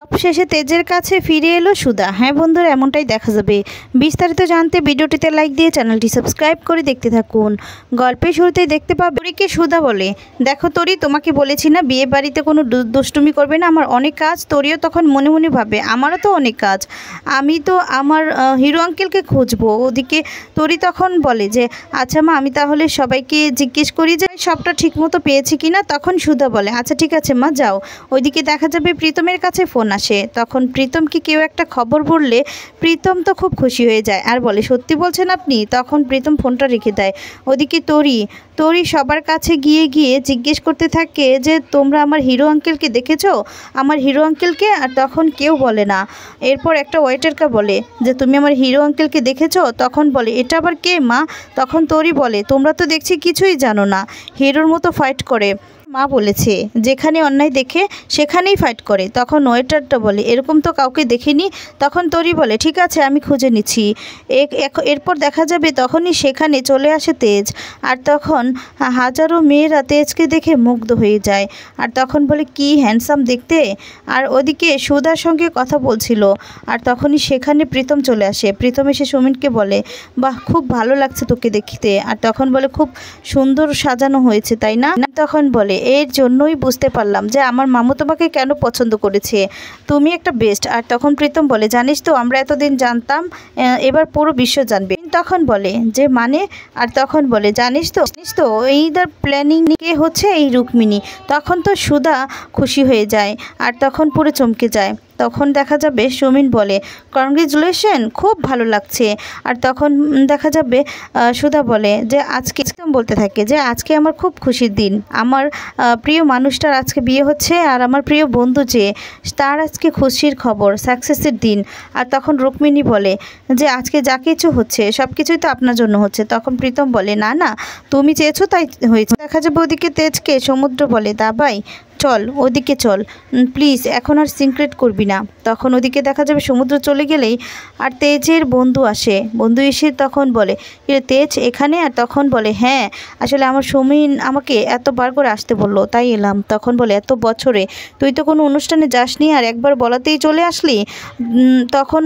অবশেষে তেজের কাছে ফিরে এলো সুধা। হ্যাঁ বন্ধুরা, এমনটাই দেখা যাবে। বিস্তারিত জানতে ভিডিওটিতে লাইক দিয়ে চ্যানেলটি সাবস্ক্রাইব করে দেখতে থাকুন। গল্পের শুরুতেই দেখতে পাবে তরিকে সুধা বলে, দেখো তরি, তোমাকে বলেছি না বিয়ে বাড়িতে কোনো দুষ্টুমি করবে না, আমার অনেক কাজ। তরিও তখন মনে মনে ভাবে, আমারও তো অনেক কাজ, আমি তো আমার হিরো আঙ্কেলকে খুঁজবো। ওদিকে তরি তখন বলে যে আচ্ছা মা, আমি তাহলে সবাইকে জিজ্ঞেস করি যে সবটা ঠিকমতো পেয়েছি কিনা। তখন সুধা বলে আচ্ছা ঠিক আছে মা, যাও। ওইদিকে দেখা যাবে প্রীতমের কাছে ফোন আসে। তখন প্রীতমকে কেউ একটা খবর বললে প্রীতম তো খুব খুশি হয়ে যায় আর বলে সত্যি বলছেন আপনি। তখন প্রীতম ফোনটা রেখে দেয়। ওদিকে তরি সবার কাছে গিয়ে জিজ্ঞেস করতে থাকে যে তোমরা আমার হিরো আঙ্কেলকে দেখেছো, আমার হিরো আঙ্কেলকে। আর তখন কেউ বলে না। এরপর একটা ওয়েটারকে বলে যে তুমি আমার হিরো আঙ্কেলকে দেখেছো। তখন বলে এটা আবার কে মা। তখন তরি বলে তোমরা তো দেখছি কিছুই জানো না, হিরোর মতো ফাইট করে। মা বলেছে যেখানে অন্যায় দেখে সেখানেই ফাইট করে। তখন ওয়েটারটা বলে এরকম তো কাউকে দেখিনি। তখন তরি বলে ঠিক আছে, আমি খুঁজে নিচ্ছি। এরপর দেখা যাবে তখনই সেখানে চলে আসে তেজ। আর তখন হাজারো মেয়েরা তেজকে দেখে মুগ্ধ হয়ে যায়। আর তখন বলে কি হ্যান্ডসাম দেখতে। আর ওদিকে সুধার সঙ্গে কথা বলছিল। আর তখনই সেখানে প্রীতম চলে আসে। প্রীতম এসে সুমিনকে বলে বাহ, খুব ভালো লাগছে তোকে দেখতে। আর তখন বলে খুব সুন্দর সাজানো হয়েছে তাই না। তখন বলে এর জন্যই বুঝতে পারলাম যে আমার মামু তোমাকে কেন পছন্দ করেছে, তুমি একটা বেস্ট। আর তখন প্রীতম বলে জানিস তো, আমরা এতদিন জানতাম, এবার পুরো বিশ্ব জানবে। তখন বলে যে মানে। আর তখন বলে জানিস তো এইটার প্ল্যানিং কে হচ্ছে, এই রুক্মিণী। তখন তো সুধা খুশি হয়ে যায় আর তখন পুরো চমকে যায়। তখন দেখা যাবে সুমিন বলে কংগ্রেচুলেশন, খুব ভালো লাগছে। আর তখন দেখা যাবে সুধা বলে যে আজকে বলতে থাকে যে আজকে আমার খুব খুশির দিন, আমার প্রিয় মানুষটার আজকে বিয়ে হচ্ছে আর আমার প্রিয় বন্ধু যে তার আজকে খুশির খবর, সাকসেসের দিন। আর তখন রুক্মিণী বলে যে আজকে যা কিছু হচ্ছে সব কিছুই তো আপনার জন্য হচ্ছে। তখন প্রীতম বলে না না, তুমি চেয়েছো তাই হয়েছে। দেখা যাবে ওদিকে তেজকে সমুদ্র বলে দাবাই চল ওদিকে চল প্লিজ, এখন আর সিক্রেট করবি না। তখন ওদিকে দেখা যাবে সমুদ্র চলে গেলেই আর তেজের বন্ধু আসে। বন্ধু এসে তখন বলে তেজ এখানে। আর তখন বলে হ্যাঁ, আসলে আমার সুমিন আমাকে এতবার করে আসতে বললো তাই এলাম। তখন বলে এত বছরে তুই তো কোনো অনুষ্ঠানে যাসনি আর একবার বলাতেই চলে আসলি। তখন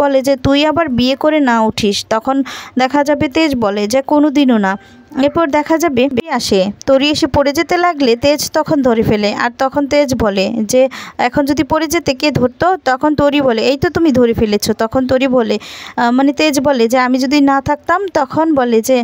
বলে যে তুই আবার বিয়ে করে না উঠিস। তখন দেখা যাবে তেজ বলে যে কোনো দিনও না। এরপর দেখা যাবে আসে তরি এসে পড়ে যেতে লাগলে তেজ তখন ধরে ফেলে। আর তখন তেজ বলে যে এখন যদি পড়ে যেতে কে ধরতো। তখন তরি বলে এই তো তুমি ধরে ফেলেছো। তখন তরি বলে মানে তেজ বলে যে আমি যদি না থাকতাম। তখন বলে যে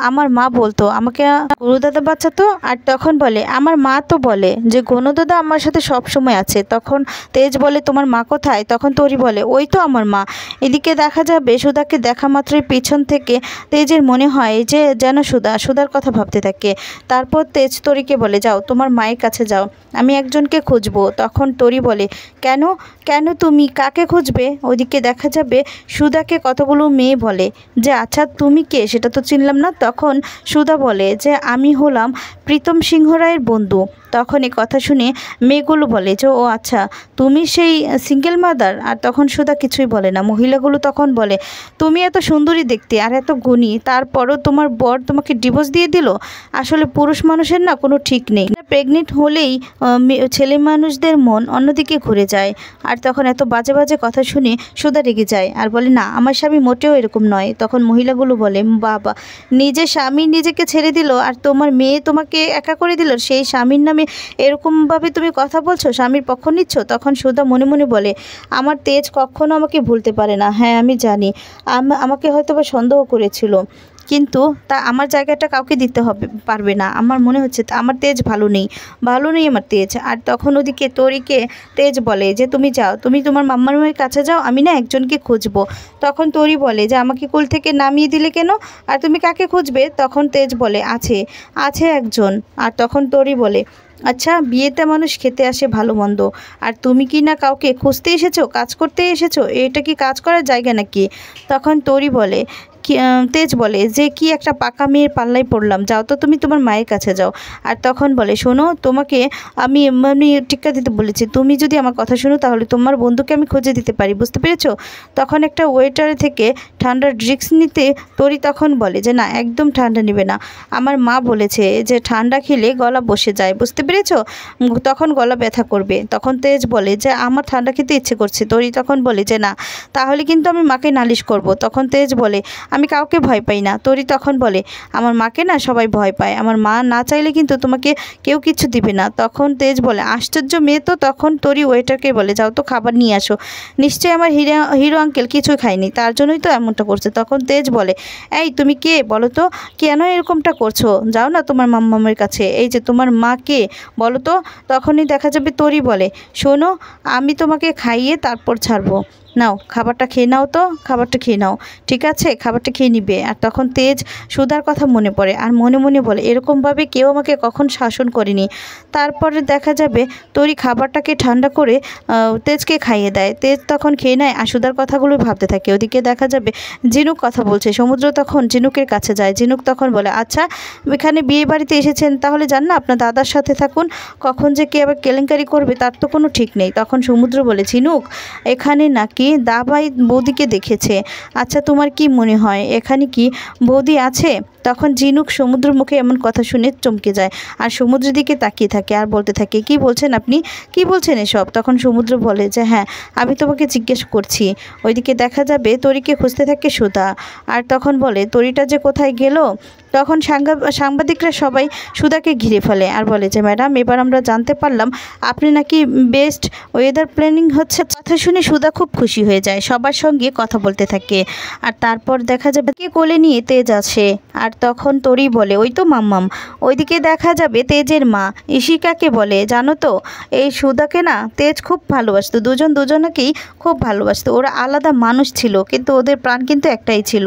আমার মা বলতো আমাকে গরুদাদা বাঁচাতো। আর তখন বলে আমার মা তো বলে যে গণদাদা আমার সাথে সব সময় আছে। তখন তেজ বলে তোমার মা কোথায়। তখন তরি বলে ওই তো আমার মা। এদিকে দেখা যাবে সুধাকে দেখা মাত্রই পিছন থেকে তেজের মনে হয় যে যেন সুধার কথা ভাবতে থাকে। তারপর তেজ তরিকে বলে যাও তোমার মায়ের কাছে যাও, আমি একজনকে খুঁজবো। তখন তরি বলে কেন কেন তুমি কাকে খুঁজবে। ওইদিকে দেখা যাবে সুধাকে কতগুলো মেয়ে বলে যে আচ্ছা তুমি কে, সেটা তো চিনলাম না। তখন সুধা বলে যে আমি হলাম প্রীতম সিংহ রায়ের বন্ধু। তখন এই কথা শুনে মেয়েগুলো বলে যে ও আচ্ছা, তুমি সেই সিঙ্গেল মাদার। আর তখন সুধা কিছুই বলে না। মহিলাগুলো তখন বলে তুমি এত সুন্দরী দেখতে আর এত গুণী, তারপরও তোমার বর তোমাকে ডিভোর্স দিয়ে দিল। আসলে পুরুষ মানুষের না কোনো ঠিক নেই, প্রেগনেন্ট হলেই ছেলে মানুষদের মন অন্যদিকে ঘুরে যায়। আর তখন এত বাজে বাজে কথা শুনে সুধা রেগে যায় আর বলে না, আমার স্বামী মোটেও এরকম নয়। তখন মহিলাগুলো বলে বাবা, নিজের স্বামী নিজেকে ছেড়ে দিল আর তোমার মেয়ে তোমাকে একা করে দিল, সেই স্বামীর নামে এরকমভাবে তুমি কথা বলছো, স্বামীর পক্ষ নিচ্ছ। তখন সুধা মনে মনে বলে আমার তেজ কখনো আমাকে ভুলতে পারে না। হ্যাঁ আমি জানি, আমাকে হয়তো বা সন্দেহ করেছিল, কিন্তু তা আমার জায়গাটা কাউকে দিতে পারবে না। আমার মনে হচ্ছে আমার তেজ ভালো নেই আমার তেজ। আর তখন ওদিকে তরিকে তেজ বলে যে তুমি যাও, তুমি তোমার মাম্মার মায়ের কাছে যাও, আমি না একজনকে খুঁজবো। তখন তরি বলে যে আমাকে কুল থেকে নামিয়ে দিলে কেন, আর তুমি কাকে খুঁজবে। তখন তেজ বলে আছে একজন। আর তখন তরি বলে আচ্ছা, বিয়েতে মানুষ খেতে আসে ভালো মন্দ, আর তুমি কি না কাউকে খুঁজতে এসেছো, কাজ করতে এসেছো, এটা কি কাজ করার জায়গা নাকি। তখন তরি বলে তেজ বলে যে কি একটা পাকা মেয়ের পাল্লায় পড়লাম, যাও তো তুমি তোমার মায়ের কাছে যাও। আর তখন বলে শোনো, তোমাকে আমি টিক্কা দিতে বলেছি, তুমি যদি আমার কথা শোনো তাহলে তোমার বন্ধুকে আমি খুঁজে দিতে পারি, বুঝতে পেরেছো? তখন একটা ওয়েটার থেকে ঠান্ডা ড্রিঙ্কস নিতে তরি তখন বলে যে না, একদম ঠান্ডা নেবে না, আমার মা বলেছে যে ঠান্ডা খেলে গলা বসে যায়, বুঝতে পেরেছো? তখন গলা ব্যথা করবে। তখন তেজ বলে যে আমার ঠান্ডা খেতে ইচ্ছে করছে। তরি তখন বলে যে না, তাহলে কিন্তু আমি মাকে নালিশ করব। তখন তেজ বলে আমি কাউকে ভয় পাই না। তরি তখন বলে আমার মাকে না সবাই ভয় পায়, আমার মা না চাইলে কিন্তু তোমাকে কেউ কিছু দিবে না। তখন তেজ বলে আশ্চর্য মেয়ে তো। তখন তরি ওয়েটারকে বলে যাও তো খাবার নিয়ে আসো, নিশ্চয়ই আমার হিরো আঙ্কেল কিছুই খায়নি, তার জন্যই তো এমনটা করছে। তখন তেজ বলে এই তুমি কে বলো তো, কেন এরকমটা করছো? যাও না তোমার মাম্মামের কাছে, এই যে তোমার মা কে বলো তো। তখনই দেখা যাবে তরি বলে শোনো, আমি তোমাকে খাইয়ে তারপর ছাড়বো, নাও খাবারটা খেয়ে নাও, তো খাবারটা খেয়ে নাও, ঠিক আছে? খাবারটা খেয়ে নিবে। আর তখন তেজ সুধার কথা মনে পড়ে আর মনে মনে বলে এরকমভাবে কেউ আমাকে কখন শাসন করেনি। তারপরে দেখা যাবে তরি খাবারটাকে ঠান্ডা করে তেজকে খাইয়ে দেয়। তেজ তখন খেয়ে নেয় আর সুধার কথাগুলো ভাবতে থাকে। ওদিকে দেখা যাবে ঝিনুক কথা বলছে। সমুদ্র তখন ঝিনুকের কাছে যায়। ঝিনুক তখন বলে আচ্ছা, এখানে বিয়ে বাড়িতে এসেছেন, তাহলে যান না আপনার দাদার সাথে থাকুন, কখন যে কে আবার কেলেঙ্কারি করবে তার তো কোনো ঠিক নেই। তখন সমুদ্র বলে ঝিনুক, এখানে নাকি দাবাই বৌদিকে দেখেছে, আচ্ছা তোমার কি মনে হয় এখানে কি বৌদি আছে? তখন ঝিনুক সমুদ্র মুখে এমন কথা শুনে চমকে যায় আর সমুদ্রের দিকে তাকিয়ে থাকে আর বলতে থাকে কি বলছেন আপনি, কি বলছেন এসব? তখন সমুদ্র বলে যে হ্যাঁ, আমি তোমাকে জিজ্ঞেস করছি। ওইদিকে দেখা যাবে তরিকে খুঁজতে থাকে সুধা। আর তখন বলে তরিটা যে কোথায় গেল। তখন সাংবাদিকরা সবাই সুধাকে ঘিরে ফেলে আর বলে যে ম্যাডাম, এবার আমরা জানতে পারলাম আপনি নাকি বেস্ট ওয়েদার প্ল্যানিং হচ্ছে। কথা শুনে সুধা খুব খুশি হয়ে যায়, সবার সঙ্গে কথা বলতে থাকে। আর তারপর দেখা যাবে কে কোলে নিয়ে তেজ আছে। আর তখন তরি বলে ওই তো মাম্মাম। ওইদিকে দেখা যাবে তেজের মা ইশিকাকে বলে জানো তো, এই সুধাকে না তেজ খুব ভালোবাসতো, দুজন দুজনকেই খুব ভালোবাসতো, ওরা আলাদা মানুষ ছিল কিন্তু ওদের প্রাণ কিন্তু একটাই ছিল।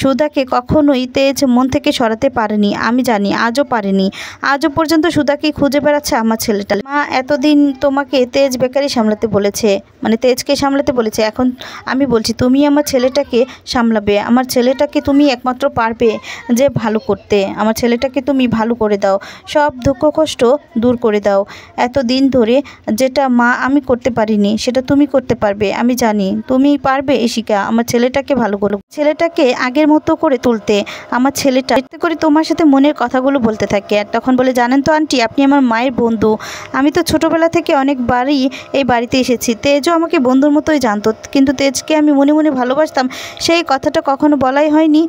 সুধাকে কখনোই তেজ মন থেকে সরাতে পারেনি, আমি জানি আজও পারেনি। আজও পর্যন্ত সুধাকে খুঁজে বেড়াচ্ছে আমার ছেলেটা। মা এতদিন তোমাকে তেজ বেকারি সামলাতে বলেছে, মানে তেজকে সামলাতে বলেছে, এখন আমি বলছি তুমি আমার ছেলেটাকে সামলাবে, আমার ছেলেটাকে তুমি একমাত্র পারবে যে ভালো করতে, আমার ছেলেটাকে তুমি ভালো করে দাও, সব দুঃখ কষ্ট দূর করে দাও। এতদিন ধরে যেটা মা আমি করতে পারিনি সেটা তুমি করতে পারবে, আমি জানি তুমি পারবে ইশিকা, আমার ছেলেটাকে ভালো করো, ছেলেটাকে আগের মতো করে তুলতে। আমার ছেলেটা এতে করে তোমার সাথে মনের কথাগুলো বলতে থাকে। আর তখন বলে জানেন তো আন্টি, আপনি আমার মায়ের বন্ধু, আমি তো ছোটোবেলা থেকে অনেকবারই এই বাড়িতে এসেছি, তেজও আমাকে বন্ধুর মতোই জানতো, কিন্তু তেজকে আমি মনে মনে ভালোবাসতাম, সেই কথাটা কখনো বলাই হয়নি,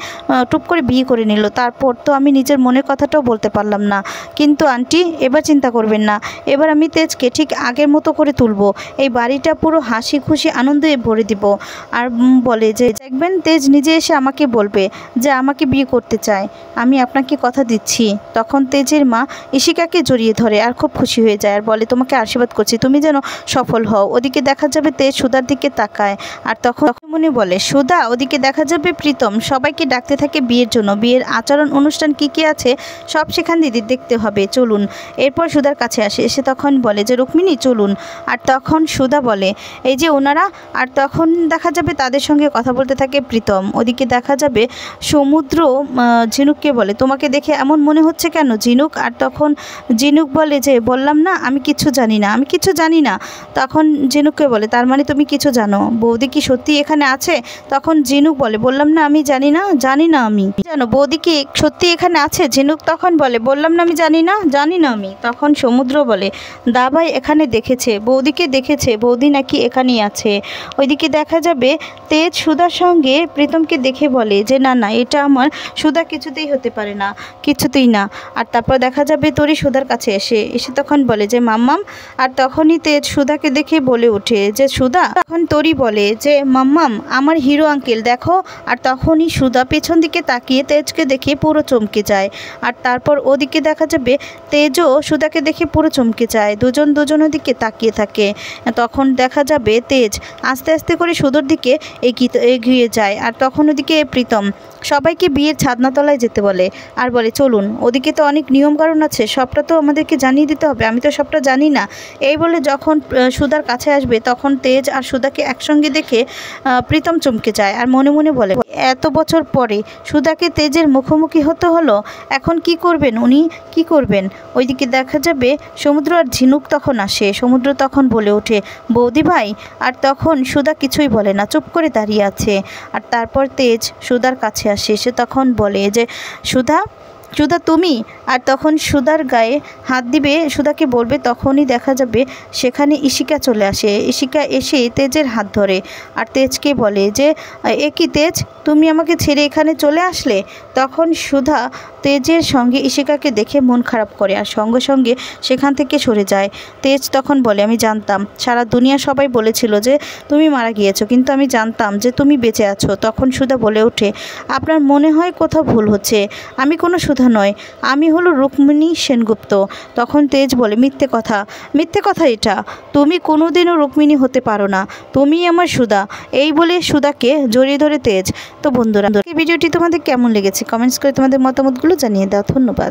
টুপ করে বিয়ে করে নিল, তারপর তো আমি নিজের মনের কথাটাও বলতে পারলাম না। কিন্তু আন্টি এবার চিন্তা করবেন না, এবার আমি তেজকে ঠিক আগের মতো করে তুলবো, এই বাড়িটা পুরো হাসি খুশি আনন্দে ভরে দিব। আর বলে যে দেখবেন তেজ নিজে এসে আমাকে বলবে যে আমাকে বিয়ে করতে চায়, আমি আপনাকে কথা দিচ্ছি। তখন তেজের মা ইশিকাকে জড়িয়ে ধরে আর খুব খুশি হয়ে যায় আর বলে তোমাকে আশীর্বাদ করছি, তুমি যেন সফল হও। ওদিকে দেখা যাবে তেজ সুধার দিকে তাকায় আর তখন মনে বলে সুধা। ওদিকে দেখা যাবে প্রীতম সবাইকে ডাকতে থাকে বিয়ের জন্য। বিয়ের আচরণ অনুষ্ঠান কি কি আছে সব সেখান দিদি দেখতে হবে, চলুন। এরপর সুধার কাছে আসে, এসে তখন বলে যে রুক্মিণী চলুন। আর তখন সুধা বলে এই যে ওনারা। আর তখন দেখা যাবে তাদের সঙ্গে কথা বলতে থাকে প্রীতম। ওদিকে দেখা যাবে সমুদ্র ঝিনুককে বলে তোমাকে দেখে এমন মনে হচ্ছে কেন ঝিনুক? আর তখন ঝিনুক বলে যে বললাম না আমি কিছু জানি না, আমি কিছু জানি না। তখন ঝিনুককে বলে তার মানে তুমি কিছু জানো, বৌদি কি সত্যি এখানে আছে? তখন ঝিনুক বলে বললাম না আমি জানি না, জানি না আমি। জানো বৌদি কি সত্যি এখানে আছে? ঝিনুক তখন বলে বললাম না আমি জানি না, জানি না আমি। তখন সমুদ্র বলে দাবাই এখানে দেখেছে, বৌদিকে দেখেছে, বৌদি নাকি এখানেই আছে। ওইদিকে দেখা যাবে তেজ সুধার সঙ্গে প্রীতমকে দেখে বলে যে না না, এটা আমার সুধা কিছুতেই হতে পারে না, কিছুতেই না। আর তারপর দেখা যাবে তরি সুধার কাছে এসে তখন বলে যে মাম্মাম। আর তখনই তেজ সুধাকে দেখে বলে ওঠে যে সুধা। তখন তরি বলে যে মাম্মাম আমার হিরো আঙ্কেল দেখো। আর তখনই সুধা পেছন দিকে তাকিয়ে তেজকে তেজকে দেখে পুরো চমকে যায়। আর তারপর ওদিকে দেখা যাবে তেজও সুধাকে দেখে পুরো চমকে যায়। দুজন দুজনের দিকে তাকিয়ে থাকে। তখন দেখা যাবে তেজ আস্তে আস্তে করে সুধার দিকে এগিয়ে যায়। আর তখন ওদিকে প্রীতম সবাইকে বিয়ের ছাদনাতলায় যেতে বলে আর বলে চলুন, ওদিকে তো অনেক নিয়মকানুন আছে, সবটা তো আমাদেরকে জানিয়ে দিতে হবে, আমি তো সবটা জানি না। এই বলে যখন সুধার কাছে আসবে তখন তেজ আর সুধাকে একসঙ্গে দেখে প্রীতম চমকে যায় আর মনে মনে বলে এত বছর পরে সুধাকে তেজের মুখোমুখি হতে হলো, এখন কি করবেন উনি, কি করবেন? ওইদিকে দেখা যাবে সমুদ্র আর ঝিনুক তখন আসে। সমুদ্র তখন বলে ওঠে বৌদি ভাই। আর তখন সুধা কিছুই বলে না, চুপ করে দাঁড়িয়ে আছে। আর তারপর তেজ সুধার কাছে আসে। সে তখন বলে যে সুধা সুধা তুমি। আর তখন সুধার গায়ে হাত দিবে, সুধাকে বলবে, তখনই দেখা যাবে সেখানে ইশিকা চলে আসে। ইশিকা এসে তেজের হাত ধরে আর তেজকে বলে যে এ কি তেজ, তুমি আমাকে ছেড়ে এখানে চলে আসলে? তখন সুধা তেজের সঙ্গে ইশিকাকে দেখে মন খারাপ করে আর সঙ্গে সঙ্গে সেখান থেকে সরে যায়। তেজ তখন বলে আমি জানতাম, সারা দুনিয়া সবাই বলেছিল যে তুমি মারা গিয়েছো, কিন্তু আমি জানতাম যে তুমি বেঁচে আছো। তখন সুধা বলে ওঠে আপনার মনে হয় কোথাও ভুল হচ্ছে, আমি কোনো সুধা নয়, আমি হলো রুক্মিণী সেনগুপ্ত। তখন তেজ বলে মিথ্যে কথা, মিথ্যে কথা এটা, তুমি কোনোদিনও রুক্মিণী হতে পারো না, তুমি আমার সুধা। এই বলে সুধাকে জড়িয়ে ধরে তেজ। তো বন্ধুরা, এই ভিডিওটি তোমাদের কেমন লেগেছে কমেন্টস করে তোমাদের মতামতগুলো জানিয়ে দাও। ধন্যবাদ।